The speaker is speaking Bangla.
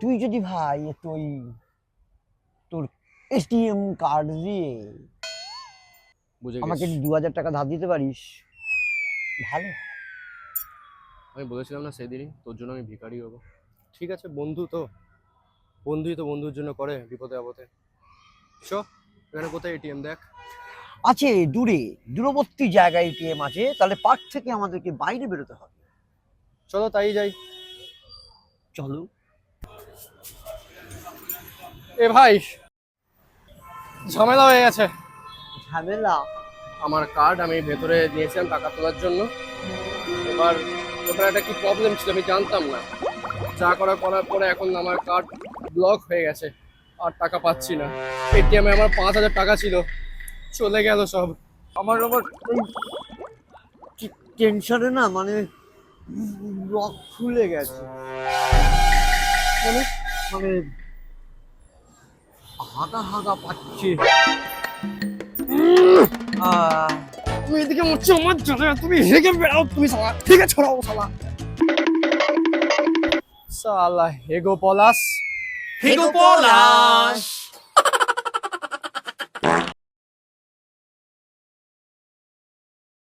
তুই যদি ভাই তুই তোর এটিএম কার্ড দিয়ে বুঝে আমাকে গেছি। 2000 টাকা ধার দিতে পারিস, ভালো। আমি বলেছিলাম না সেদিনই তোর জন্য আমি ভিখারি হবো। ঠিক আছে, বন্ধু তো, বন্ধুই তো বন্ধুর জন্য করে বিপদে আপদে। চ, এখানে কোথায় এটিএম দেখ। আছে দূরে, দূরবর্তী জায়গায় এটিএম আছে, তাহলে পার্ক থেকে আমাদেরকে বাইরে বেরোতে হবে। চলো তাই যাই। চলো। এ ভাই, ঝামেলা হয়ে গেছে। ঝামেলা? আমার কার্ড আমি ভেতরে নিয়েছিলাম টাকা তোলার জন্য। এবার ওখানে একটা কি প্রবলেম ছিল আমি জানতাম না। যা করার পরে এখন আমার কার্ড ব্লক হয়ে গেছে, আর টাকা পাচ্ছি না। এটিএমে আমার 5000 টাকা ছিল, চলে গেল সব। আমার টেনশনে না মানে লক খুলে গেছে, মানে মানে হাগা হাগা পাচ্ছে। তুমি এদিকে মরছো আমার জন্য, তুমি হেগে বেড়াও, তুমি শালা ঠিক আছে ছড়াও শালা। শালা হেগো পলাশ, হেগো পলাশ।